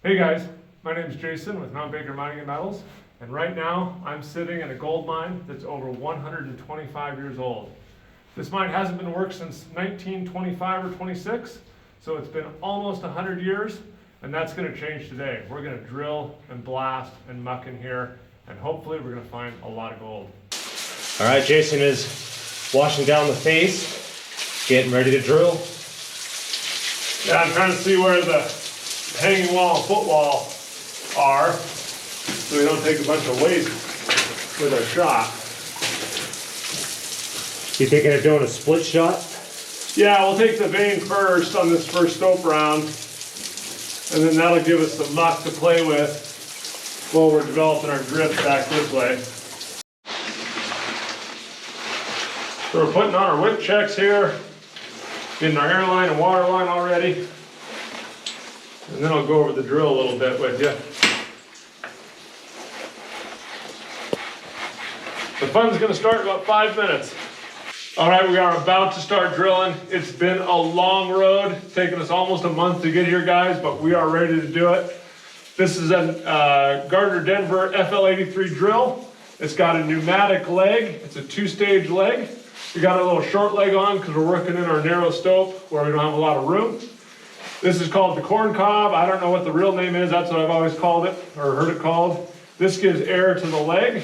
Hey guys, my name is Jason with Mount Baker Mining and Metals, and right now I'm sitting in a gold mine that's over 125 years old. This mine hasn't been worked since 1925 or 26, so it's been almost 100 years, and that's going to change today. We're going to drill and blast and muck in here, and hopefully we're going to find a lot of gold. All right, Jason is washing down the face, getting ready to drill. Yeah, I'm trying to see where the hanging wall and footwall are, so we don't take a bunch of waste with our shot. You thinking of doing a split shot? Yeah, we'll take the vein first on this first stope round, and then that'll give us some muck to play with while we're developing our drift back this way. So we're putting on our wick checks here, getting our air line and water line all ready. And then I'll go over the drill a little bit with you. The fun's going to start in about 5 minutes. All right, we are about to start drilling. It's been a long road. It's taken us almost a month to get here, guys, but we are ready to do it. This is a Gardner Denver FL83 drill. It's got a pneumatic leg. It's a 2-stage leg. We got a little short leg on because we're working in our narrow stope where we don't have a lot of room. This is called the corn cob. I don't know what the real name is. That's what I've always called it, or heard it called. This gives air to the leg.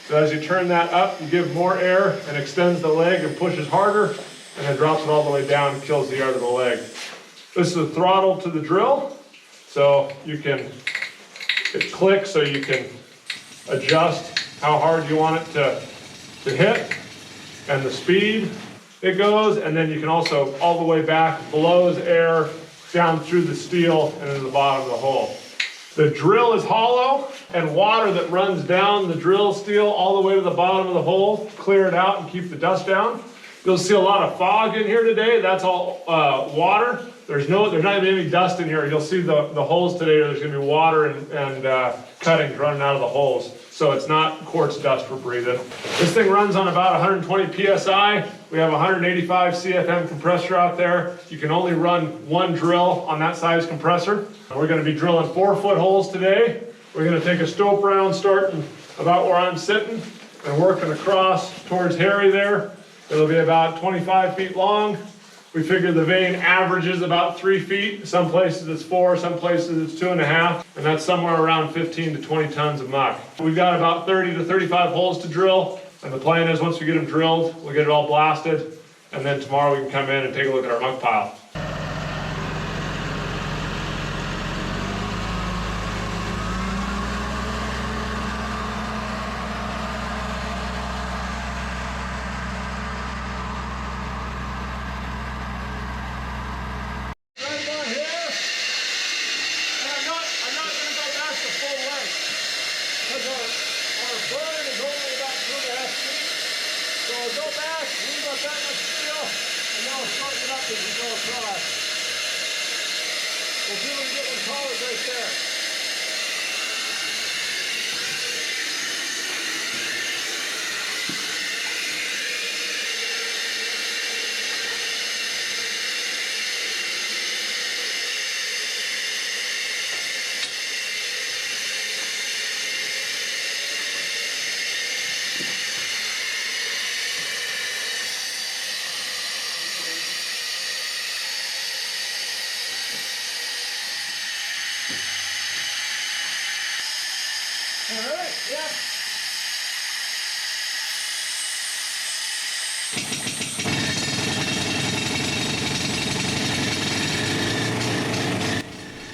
So as you turn that up, you give more air and extends the leg and pushes harder, and then drops it all the way down and kills the air to the leg. This is a throttle to the drill. So it clicks so you can adjust how hard you want it to hit and the speed it goes. And then you can also, all the way back, blows air down through the steel and into the bottom of the hole. The drill is hollow, and water that runs down the drill steel all the way to the bottom of the hole, clear it out and keep the dust down. You'll see a lot of fog in here today. That's all water. There's not even any dust in here. You'll see the holes today, there's gonna be water and cuttings running out of the holes. So it's not quartz dust we're breathing. This thing runs on about 120 PSI. We have 185 CFM compressor out there. You can only run one drill on that size compressor. We're gonna be drilling 4-foot holes today. We're gonna take a stope round starting about where I'm sitting and working across towards Harry there. It'll be about 25 feet long. We figure the vein averages about 3 feet. Some places it's 4, some places it's 2.5, and that's somewhere around 15 to 20 tons of muck. We've got about 30 to 35 holes to drill, and the plan is once we get them drilled, we'll get it all blasted, and then tomorrow we can come in and take a look at our muck pile. We'll see if we can get one taller right there. All right, yeah.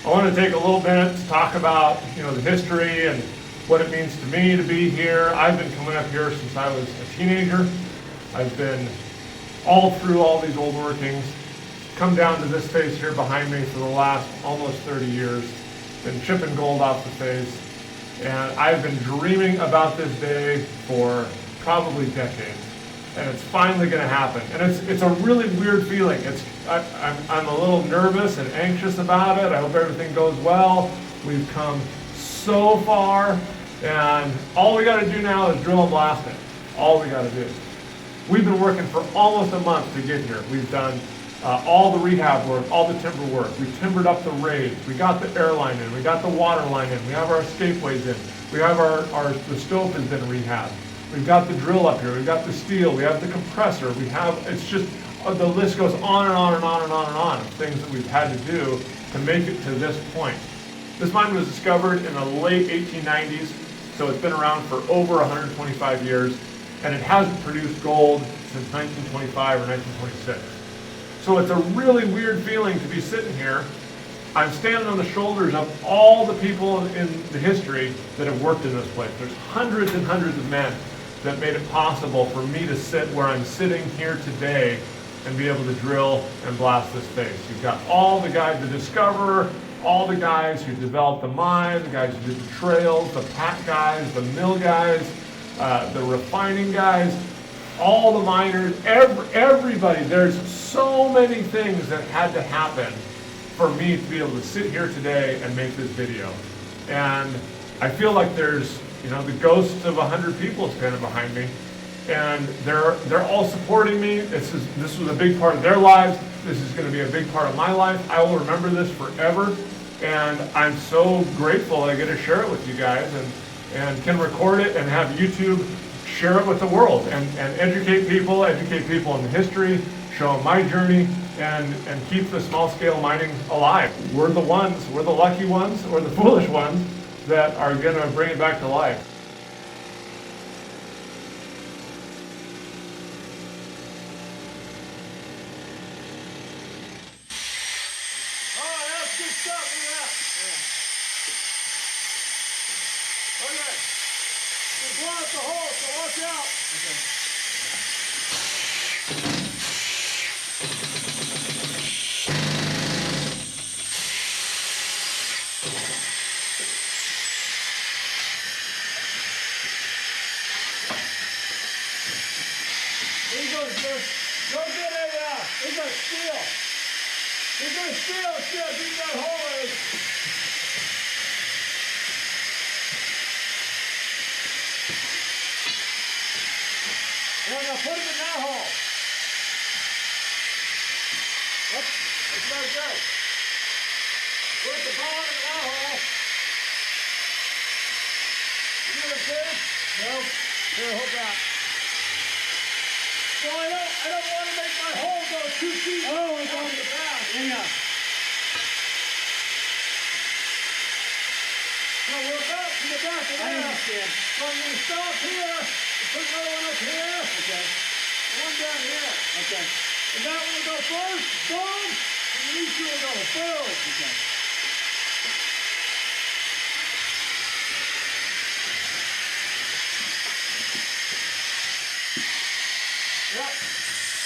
I want to take a little minute to talk about, the history and what it means to me to be here. I've been coming up here since I was a teenager. I've been all through all these old workings, come down to this face here behind me for the last almost 30 years, been chipping gold off the face. And I've been dreaming about this day for probably decades, and it's finally going to happen. And it's a really weird feeling. I'm a little nervous and anxious about it. I hope everything goes well. We've come so far, and all we got to do now is drill and blast it. All we got to do. We've been working for almost a month to get here. We've done all the rehab work, all the timber work. We timbered up the raids. We got the airline in. We got the water line in. We have our escapeways in. We have the stove has been rehabbed. We've got the drill up here. We've got the steel. We have the compressor. It's just, the list goes on and on and on and on and on of things that we've had to do to make it to this point. This mine was discovered in the late 1890s, so it's been around for over 125 years, and it hasn't produced gold since 1925 or 1926. So it's a really weird feeling to be sitting here. I'm standing on the shoulders of all the people in the history that have worked in this place. There's hundreds and hundreds of men that made it possible for me to sit where I'm sitting here today and be able to drill and blast this face. You've got all the guys, the discoverer, all the guys who developed the mine, the guys who did the trails, the pack guys, the mill guys, the refining guys, all the miners, everybody. There's so many things that had to happen for me to be able to sit here today and make this video. And I feel like there's, the ghosts of 100 people standing behind me, and they're all supporting me. This was a big part of their lives. This is going to be a big part of my life. I will remember this forever, and I'm so grateful I get to share it with you guys and can record it and have YouTube share it with the world and educate people in the history, show them my journey, and keep the small scale mining alive. We're the lucky ones, or the foolish ones that are going to bring it back to life. Oh, that's good stuff. Look at that. Okay. We're blowing up the hole, so watch out. Okay. He's gonna steal, beat that hole is. Yeah, now put him in that hole. Yep, that's not good. Put the ball in that hole. You know what I'm saying? No. Here, hold that. Well, I don't want to make my hole go 2 feet. Oh, I got the back. Yeah. So we're about to the back of that. I understand. So I'm going to stop here, and put another one up here. Okay. One down here. Okay. And that one will go first, boom, and these two will go boom. Okay.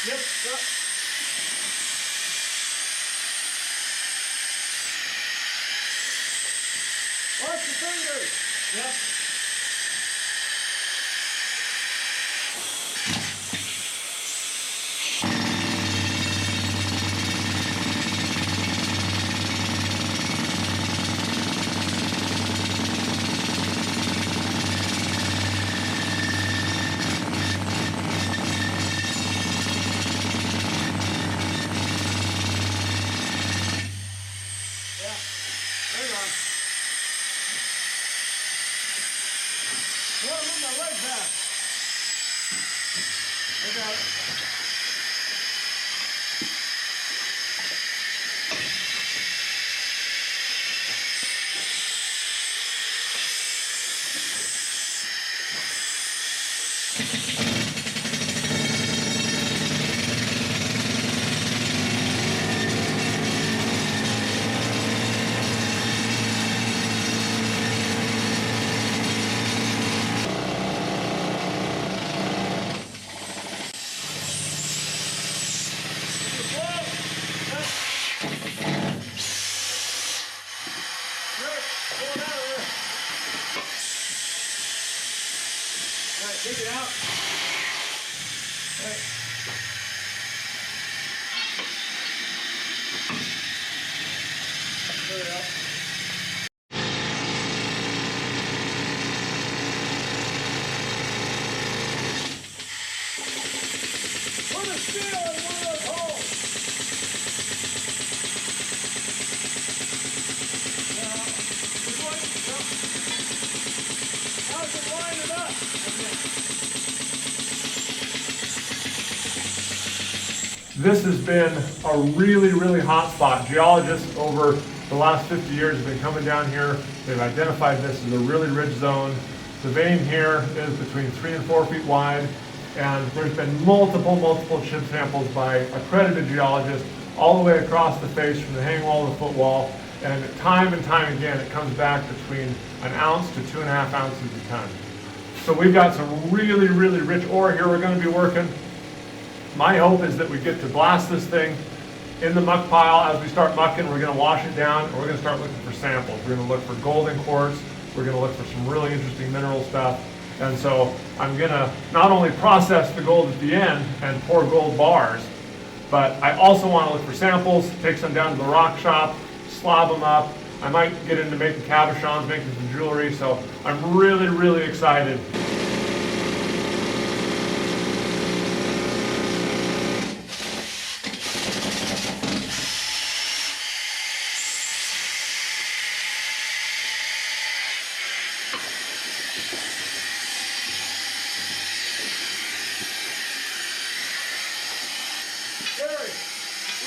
Yep. Watch your fingers. Yep. Take it out. Right. Clear it out. Put a steel in one of those holes. this has been a really, really hot spot. Geologists over the last 50 years have been coming down here. They've identified this as a really rich zone. The vein here is between 3 and 4 feet wide, and there's been multiple chip samples by accredited geologists all the way across the face from the hanging wall to the footwall, and time again it comes back between 1 ounce to 2.5 ounces a ton. So we've got some really, really rich ore here we're going to be working. My hope is that we get to blast this thing in the muck pile. As we start mucking, we're going to wash it down, and we're going to start looking for samples. We're going to look for golden quartz. We're going to look for some really interesting mineral stuff. And so I'm going to not only process the gold at the end and pour gold bars, but I also want to look for samples, take some down to the rock shop, slab them up. I might get into making cabochons, making some jewelry. So I'm really, really excited.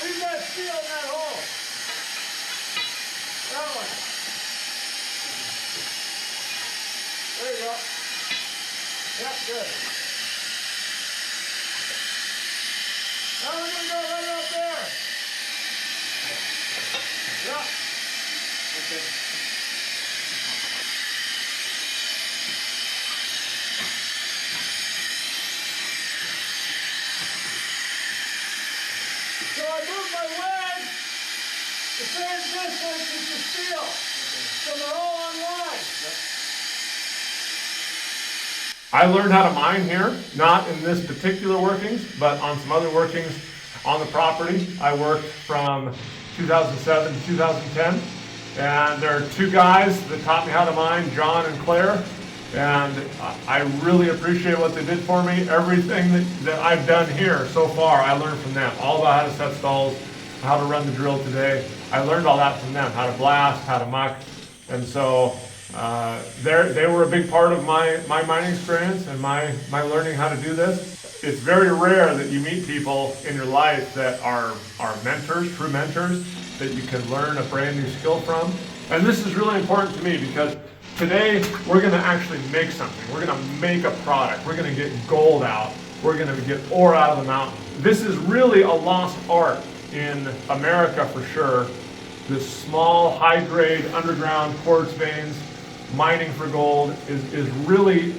Leave that steel in that hole. That one. There you go. Yeah, good. Now we're going to go right up there. Yeah. Okay. So I moved my wedge the same distance as the steel. So they're all online. I learned how to mine here, not in this particular workings, but on some other workings on the property. I worked from 2007 to 2010, and there are 2 guys that taught me how to mine, John and Claire, and I really appreciate what they did for me. Everything that I've done here so far, I learned from them. All about how to set stalls, how to run the drill today. I learned all that from them, how to blast, how to muck, and so they were a big part of my mining experience and my learning how to do this. It's very rare that you meet people in your life that are mentors, true mentors, that you can learn a brand new skill from. And this is really important to me because today we're going to actually make something. We're going to make a product. We're going to get gold out. We're going to get ore out of the mountain. This is really a lost art in America for sure. This small, high-grade underground quartz veins, mining for gold is really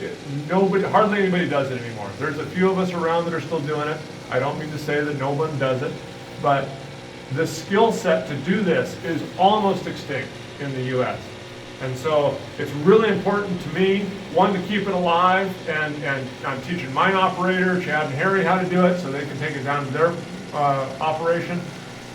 hardly anybody does it anymore. There's a few of us around that are still doing it. I don't mean to say that no one does it, but the skill set to do this is almost extinct in the US. And so it's really important to me, one, to keep it alive, and I'm teaching MineOperator, Chad and Harry, how to do it so they can take it down to their operation,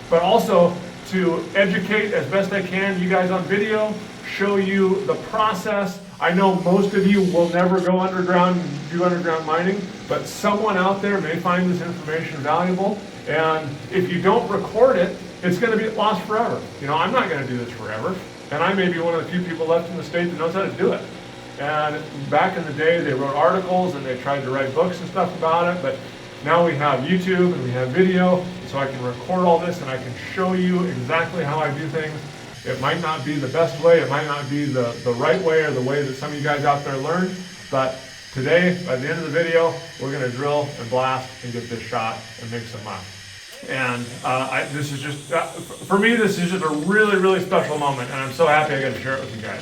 but also to educate as best I can you guys on video, show you the process. I know most of you will never go underground and do underground mining, but someone out there may find this information valuable, and if you don't record it, it's going to be lost forever. You know, I'm not going to do this forever, and I may be one of the few people left in the state that knows how to do it. And back in the day, they wrote articles and they tried to write books and stuff about it, but now we have YouTube and we have video, so I can record all this and I can show you exactly how I do things. It might not be the best way, it might not be the right way or the way that some of you guys out there learned, but today, by the end of the video, we're going to drill and blast and get this shot and make some muck. And this is just, for me, this is just a really, really special moment, and I'm so happy I got to share it with you guys.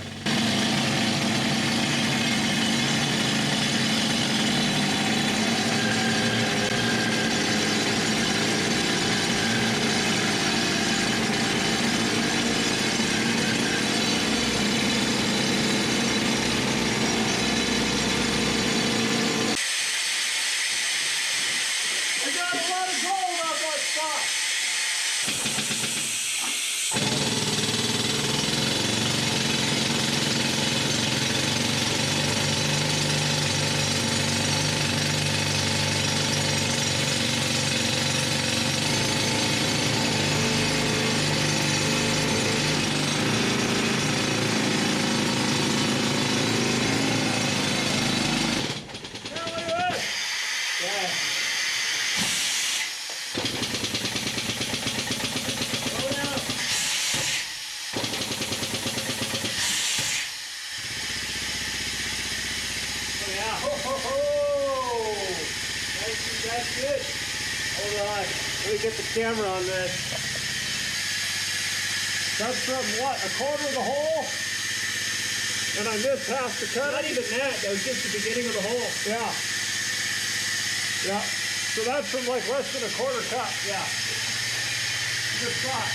Let me get the camera on this. That's from what, a quarter of the hole? And I missed half the cut? Not even that was just the beginning of the hole. Yeah. Yeah. So that's from like less than a quarter cut. Yeah. Good spot.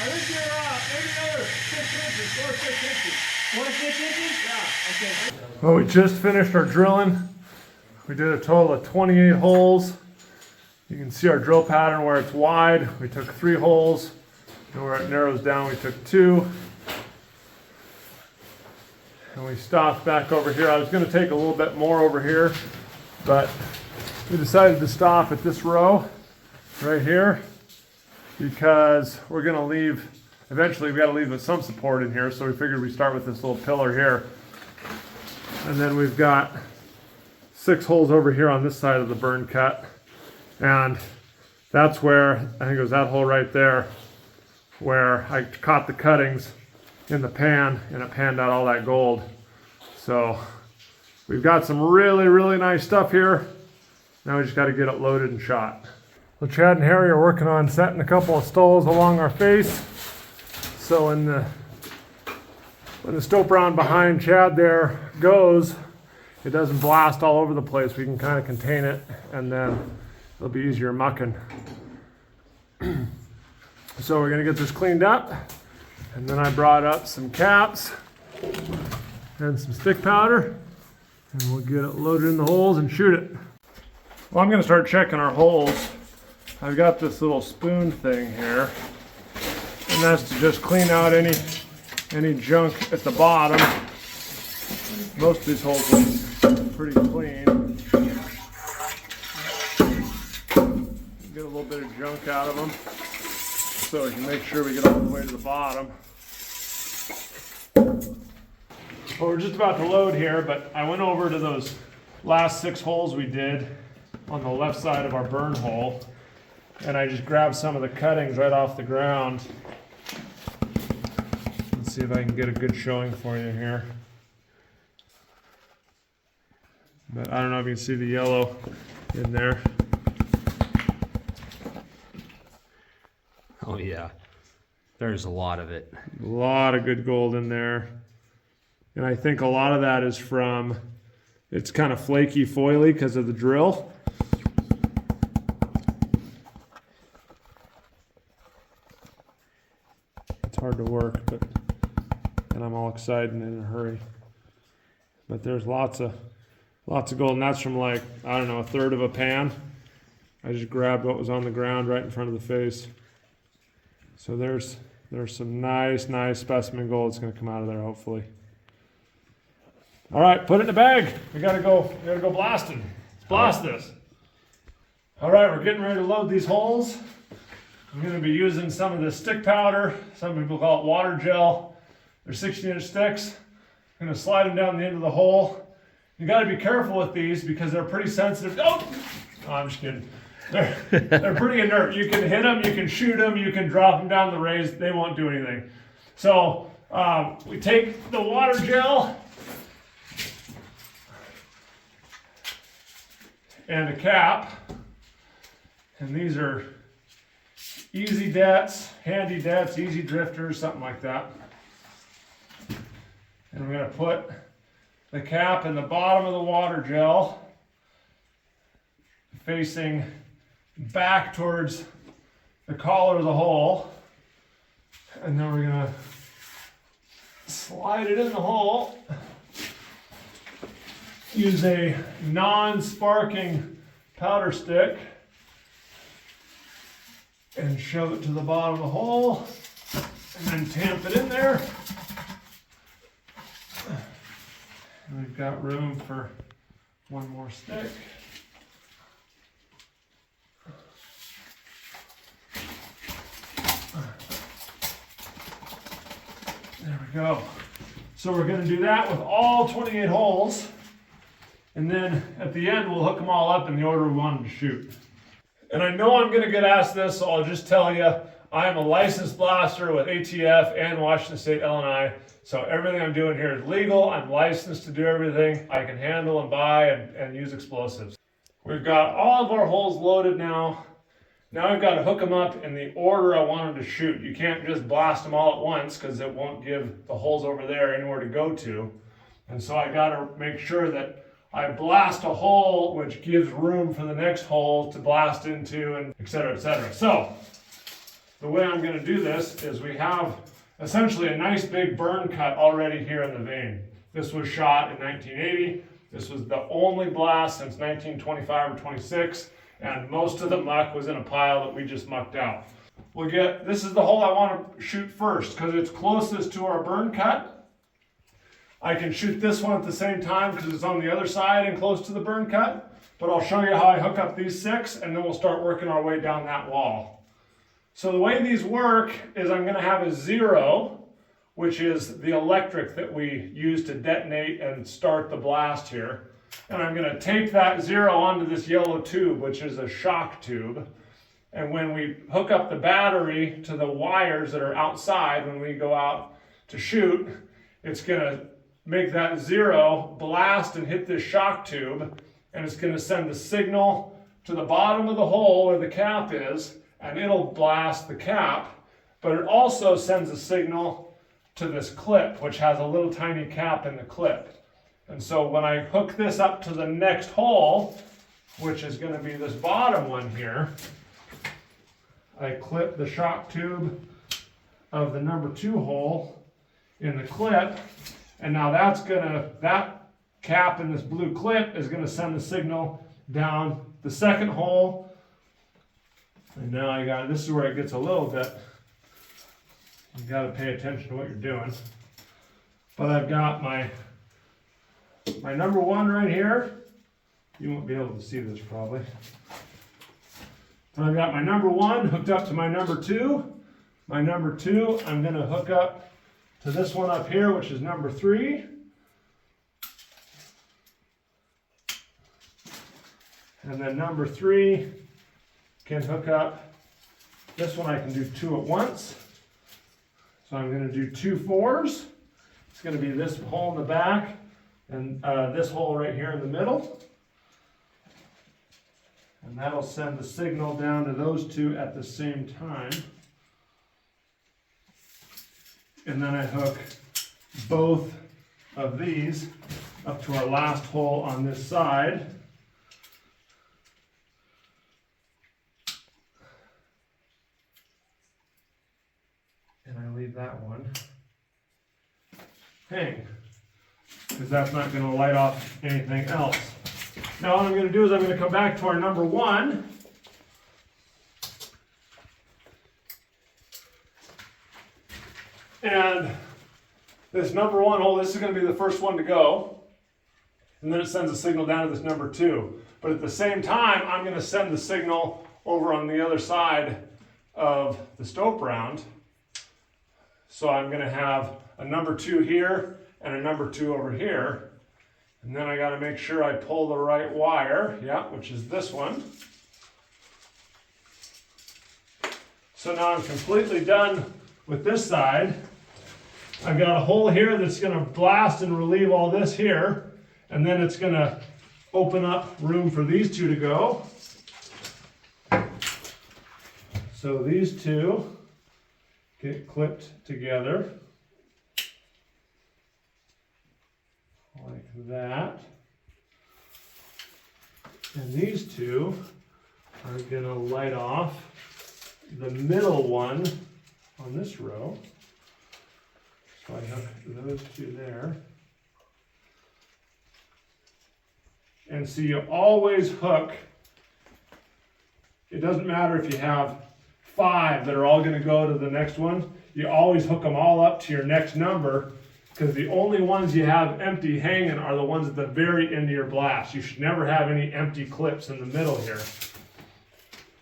I think you're maybe another 6 inches, 4 or 6 inches. 4 to 6 inches? Yeah. Okay. Well, we just finished our drilling. We did a total of 28 holes. You can see our drill pattern where it's wide. We took 3 holes, and where it narrows down, we took 2. And we stopped back over here. I was going to take a little bit more over here, but we decided to stop at this row right here because we're going to leave, eventually we got to leave with some support in here, so we figured we'd start with this little pillar here. And then we've got 6 holes over here on this side of the burn cut. And that's where, I think it was that hole right there, where I caught the cuttings in the pan and it panned out all that gold. So we've got some really, really nice stuff here. Now we just got to get it loaded and shot. So Chad and Harry are working on setting a couple of stoles along our face. So when the stope round behind Chad there goes, it doesn't blast all over the place. We can kind of contain it, and then it'll be easier mucking. So we're gonna get this cleaned up, and then I brought up some caps and some stick powder, and we'll get it loaded in the holes and shoot it. Well, I'm gonna start checking our holes. I've got this little spoon thing here, and that's to just clean out any junk at the bottom. Most of these holes look pretty clean. Get a little bit of junk out of them, so we can make sure we get all the way to the bottom. Well, we're just about to load here, but I went over to those last 6 holes we did on the left side of our burn hole, and I just grabbed some of the cuttings right off the ground. Let's see if I can get a good showing for you here. But I don't know if you can see the yellow in there. Oh yeah, there's a lot of it. A lot of good gold in there. And I think a lot of that is from, it's kind of flaky foily because of the drill. It's hard to work, and I'm all excited and in a hurry. But there's lots of gold, and that's from like, I don't know, a third of a pan. I just grabbed what was on the ground right in front of the face. So there's some nice specimen gold that's going to come out of there, hopefully. All right, put it in the bag. We gotta go blasting. Let's blast this. All right, we're getting ready to load these holes. I'm going to be using some of this stick powder. Some people call it water gel. They're 16-inch sticks. I'm going to slide them down the end of the hole. You got to be careful with these because they're pretty sensitive. Oh, I'm just kidding. They're pretty inert. You can hit them, you can shoot them, you can drop them down the raise. They won't do anything. So we take the water gel and a cap, and these are easy debts, handy debts, easy drifters, something like that. And we're going to put the cap in the bottom of the water gel, facing back towards the collar of the hole. And then we're going to slide it in the hole. Use a non-sparking powder stick and shove it to the bottom of the hole, and then tamp it in there. And we've got room for one more stick. There we go. So we're going to do that with all 28 holes. And then at the end, we'll hook them all up in the order we want them to shoot. And I know I'm going to get asked this, so I'll just tell you, I am a licensed blaster with ATF and Washington State L&I. So everything I'm doing here is legal. I'm licensed to do everything. I can handle and buy and use explosives. We've got all of our holes loaded now. Now I've got to hook them up in the order I want them to shoot. You can't just blast them all at once because it won't give the holes over there anywhere to go to. And so I got to make sure that I blast a hole which gives room for the next hole to blast into, and et cetera, et cetera. So the way I'm going to do this is we have essentially a nice big burn cut already here in the vein. This was shot in 1980. This was the only blast since 1925 or 26, and most of the muck was in a pile that we just mucked out. This is the hole I want to shoot first because it's closest to our burn cut. I can shoot this one at the same time because it's on the other side and close to the burn cut, but I'll show you how I hook up these 6 and then we'll start working our way down that wall. So the way these work is I'm going to have a 0, which is the electric that we use to detonate and start the blast here. And I'm going to tape that 0 onto this yellow tube, which is a shock tube. And when we hook up the battery to the wires that are outside when we go out to shoot, it's going to make that 0 blast and hit this shock tube, and it's going to send the signal to the bottom of the hole where the cap is, and it'll blast the cap, but it also sends a signal to this clip, which has a little tiny cap in the clip. And so when I hook this up to the next hole, which is going to be this bottom one here, I clip the shock tube of the number 2 hole in the clip, and now that cap in this blue clip is going to send the signal down the second hole. And now this is where it gets a little bit, you got to pay attention to what you're doing. But I've got my number 1 right here. You won't be able to see this probably. But I've got my number 1 hooked up to my number 2. My number 2, I'm going to hook up to this one up here, which is number 3. And then number 3 can hook up. This one I can do 2 at once. So I'm going to do 2 4s. It's going to be this hole in the back and this hole right here in the middle. And that'll send the signal down to those 2 at the same time. And then I hook both of these up to our last hole on this side. And I leave that one hang, because that's not going to light off anything else. Now what I'm going to do is I'm going to come back to our number 1. And this number 1 hole, this is going to be the first one to go. And then it sends a signal down to this number 2. But at the same time, I'm going to send the signal over on the other side of the stope round. So I'm going to have a number 2 here and a number 2 over here. And then I got to make sure I pull the right wire, which is this one. So now I'm completely done with this side. I've got a hole here that's going to blast and relieve all this here, and then it's going to open up room for these 2 to go. So these 2 get clipped together like that. And these 2 are going to light off the middle one on this row. So I hook those 2 there. And so you always hook, it doesn't matter if you have 5 that are all going to go to the next one, you always hook them all up to your next number, because the only ones you have empty hanging are the ones at the very end of your blast. You should never have any empty clips in the middle here.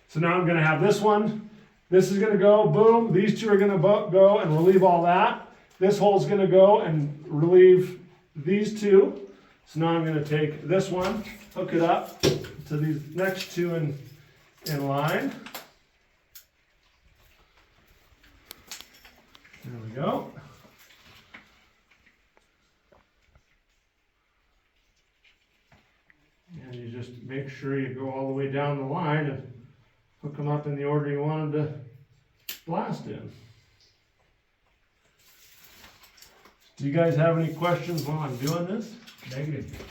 So now I'm going to have this one. This is going to go, boom. These 2 are going to go and relieve all that. This hole's going to go and relieve these 2. So now I'm going to take this one, hook it up to these next 2 in line. There we go. And you just make sure you go all the way down the line and hook them up in the order you wanted to blast in. Do you guys have any questions while I'm doing this? Negative.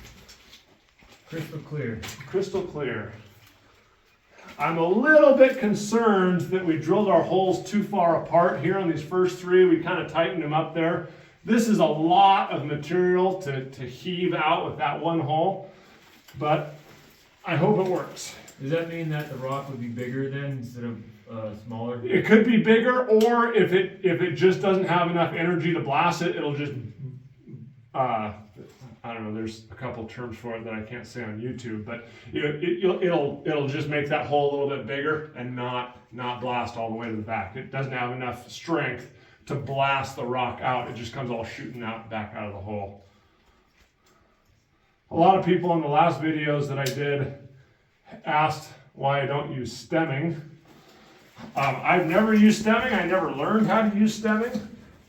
Crystal clear. Crystal clear. I'm a little bit concerned that we drilled our holes too far apart here on these first three. We kind of tightened them up there. This is a lot of material to heave out with that one hole, but I hope it works. Does that mean that the rock would be bigger then instead of smaller? It could be bigger, or if it just doesn't have enough energy to blast it, it'll just, I don't know, there's a couple terms for it that I can't say on YouTube, but it'll just make that hole a little bit bigger and not blast all the way to the back. It doesn't have enough strength to blast the rock out. It just comes all shooting out back out of the hole. A lot of people in the last videos that I did asked why I don't use stemming. I've never used stemming. I never learned how to use stemming.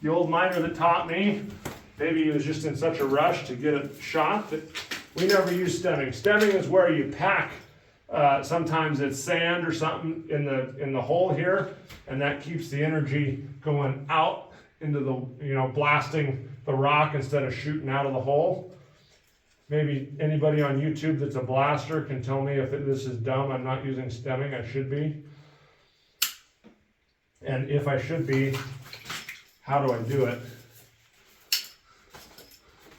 The old miner that taught me, maybe he was just in such a rush to get it shot that we never use stemming. Stemming is where you pack, sometimes it's sand or something in the hole here, and that keeps the energy going out into the, blasting the rock instead of shooting out of the hole. Maybe anybody on YouTube that's a blaster can tell me if this is dumb. I'm not using stemming. I should be. And if I should be, how do I do it?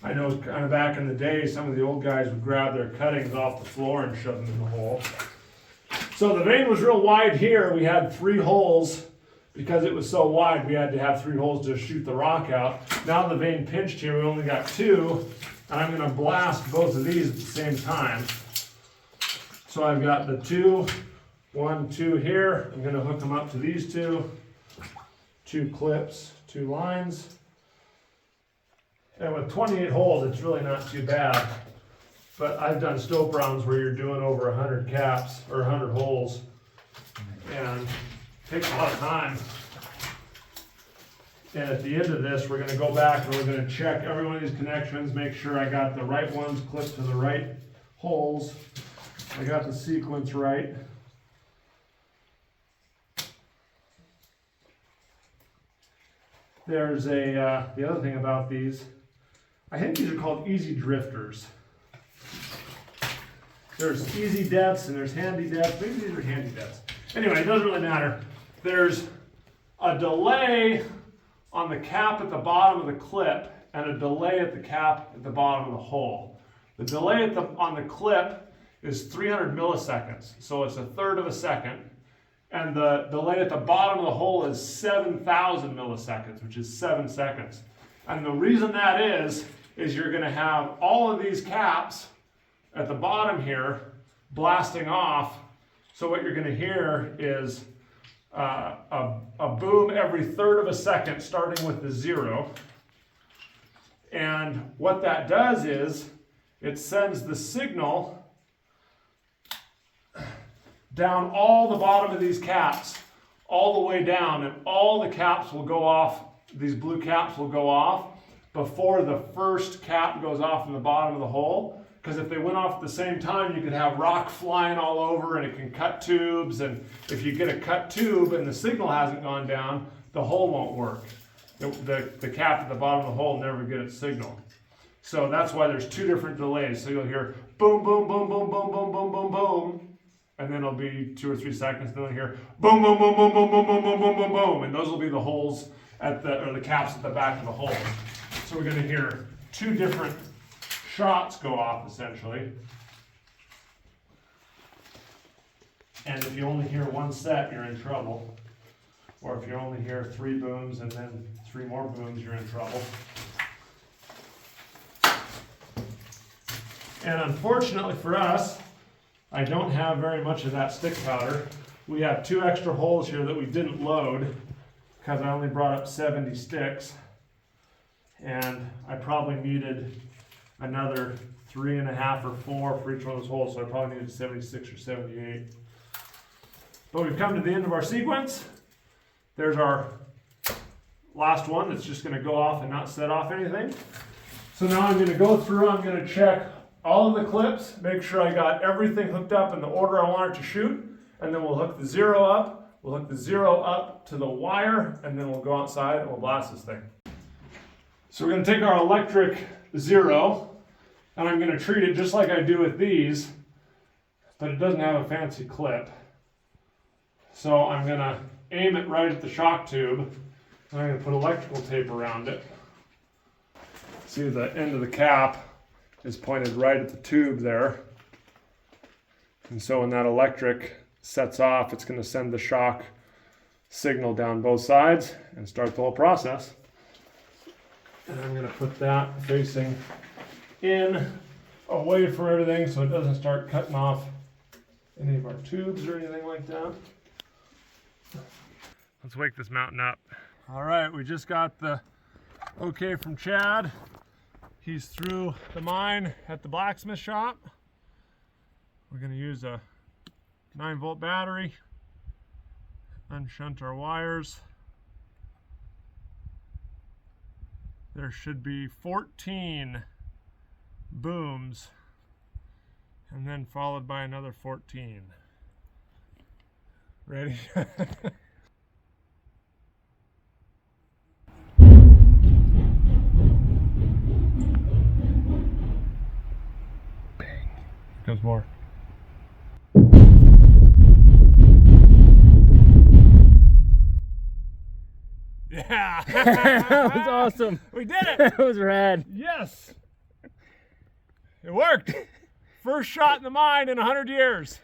I know kind of back in the day, some of the old guys would grab their cuttings off the floor and shove them in the hole. So the vein was real wide here. We had 3 holes. Because it was so wide, we had to have 3 holes to shoot the rock out. Now the vein pinched here, we only got 2. And I'm going to blast both of these at the same time. So I've got the 2, 1, 2 here. I'm going to hook them up to these 2 clips, 2 lines. And with 28 holes, it's really not too bad. But I've done stope rounds where you're doing over 100 caps or 100 holes. And it takes a lot of time. And at the end of this, we're going to go back and we're going to check every one of these connections, make sure I got the right ones clipped to the right holes. I got the sequence right. There's the other thing about these, I think these are called easy drifters. There's easy depths and there's handy depths. Maybe these are handy depths. Anyway, it doesn't really matter. There's a delay on the cap at the bottom of the clip and a delay at the cap at the bottom of the hole. The delay on the clip is 300 milliseconds, so it's 1/3 of a second. And the delay at the bottom of the hole is 7,000 milliseconds, which is 7 seconds. And the reason that is you're going to have all of these caps at the bottom here blasting off. So what you're going to hear is a boom every 1/3 of a second, starting with the 0. And what that does is it sends the signal down all the bottom of these caps, all the way down, and all the caps will go off, these blue caps will go off before the first cap goes off in the bottom of the hole. Because if they went off at the same time, you could have rock flying all over and it can cut tubes. And if you get a cut tube and the signal hasn't gone down, the hole won't work. The cap at the bottom of the hole will never get its signal. So that's why there's 2 different delays. So you'll hear boom, boom, boom, boom, boom, boom, boom, boom, boom. And then it'll be 2 or 3 seconds. Then you'll hear boom, boom, boom, boom, boom, boom, boom, boom, boom, boom, boom. And those will be the holes or the caps at the back of the hole. So we're going to hear 2 different shots go off essentially. And if you only hear 1 set, you're in trouble. Or if you only hear 3 booms and then 3 more booms, you're in trouble. And unfortunately for us, I don't have very much of that stick powder. We have 2 extra holes here that we didn't load because I only brought up 70 sticks. And I probably needed another 3.5 or 4 for each one of those holes, so I probably needed 76 or 78. But we've come to the end of our sequence. There's our last one that's just going to go off and not set off anything. So now I'm going to go through, I'm going to check all of the clips, make sure I got everything hooked up in the order I want it to shoot, and then we'll hook the zero up. We'll hook the zero up to the wire, and then we'll go outside and we'll blast this thing. So we're going to take our electric zero, and I'm going to treat it just like I do with these, but it doesn't have a fancy clip. So I'm going to aim it right at the shock tube, and I'm going to put electrical tape around it. See, the end of the cap is pointed right at the tube there. And so when that electric sets off, it's going to send the shock signal down both sides and start the whole process. And I'm going to put that facing in, away from everything, so it doesn't start cutting off any of our tubes or anything like that. Let's wake this mountain up. All right, we just got the okay from Chad. He's through the mine at the blacksmith shop. We're going to use a 9-volt battery, unshunt our wires. There should be 14 booms, and then followed by another 14. Ready? Comes more. Yeah! That was awesome. We did it! That was rad. Yes! It worked! First shot in the mine in 100 years.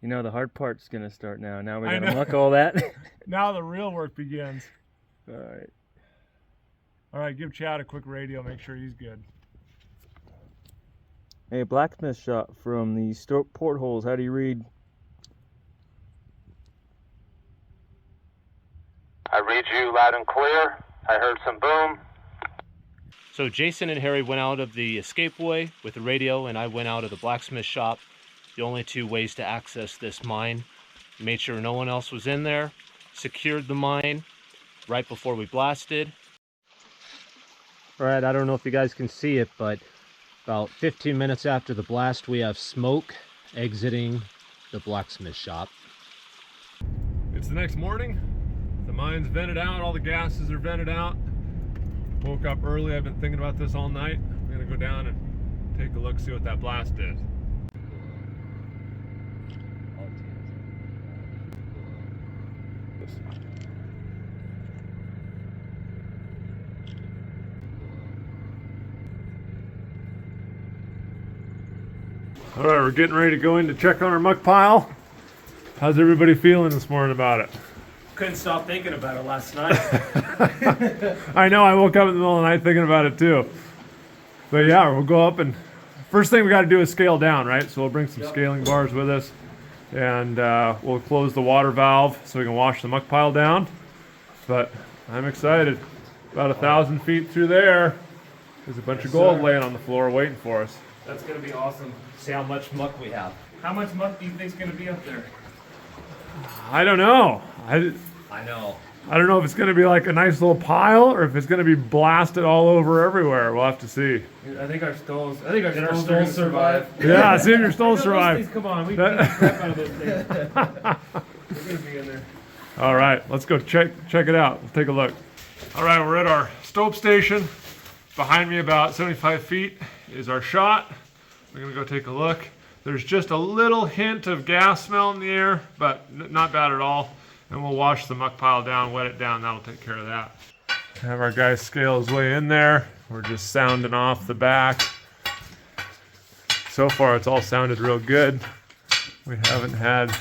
You know, the hard part's gonna start now. Now we're gonna muck all that. Now the real work begins. All right. All right, give Chad a quick radio, make sure he's good. Hey, blacksmith shot from the portholes. How do you read? I read you loud and clear. I heard some boom. So Jason and Harry went out of the escapeway with the radio, and I went out of the blacksmith shop. The only two ways to access this mine. Made sure no one else was in there. Secured the mine right before we blasted. All right, I don't know if you guys can see it, but about 15 minutes after the blast, we have smoke exiting the blacksmith shop. It's the next morning. The mine's vented out, all the gases are vented out. Woke up early, I've been thinking about this all night. I'm gonna go down and take a look, see what that blast is. All right, we're getting ready to go in to check on our muck pile. How's everybody feeling this morning about it? Couldn't stop thinking about it last night. I know, I woke up in the middle of the night thinking about it too. But yeah, we'll go up and first thing we got to do is scale down, right? So we'll bring some scaling bars with us, and we'll close the water valve so we can wash the muck pile down. But I'm excited. About 1,000 feet through there, there's a bunch of gold laying on the floor waiting for us. That's gonna be awesome. See how much muck we have. How much muck do you think's gonna be up there? I don't know. I know. I don't know if it's going to be like a nice little pile or if it's going to be blasted all over everywhere. We'll have to see. I think our stones survive. Yeah, see if your stones survive. Come on, we can get crap out of those things. They're gonna be in there. All right, let's go check it out. We'll take a look. All right, we're at our stope station. Behind me about 75 feet is our shot. We're going to go take a look. There's just a little hint of gas smell in the air, but not bad at all. And we'll wash the muck pile down, wet it down. That'll take care of that. Have our guy scale his way in there. We're just sounding off the back. So far, it's all sounded real good. We haven't had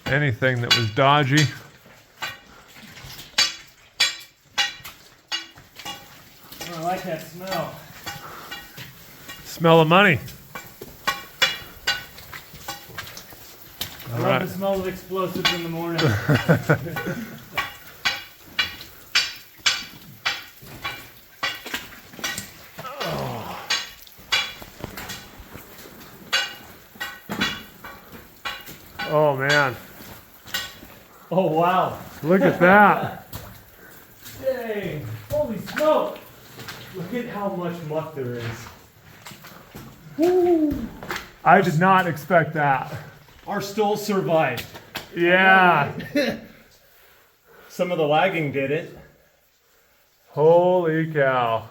anything that was dodgy. I like that smell. Smell of money. I love the smell of explosives in the morning. Oh man. Oh wow. Look at that. Dang. Holy smoke! Look at how much muck there is. Woo. I did not expect that. Our stalls survived. Yeah. Some of the lagging did it. Holy cow.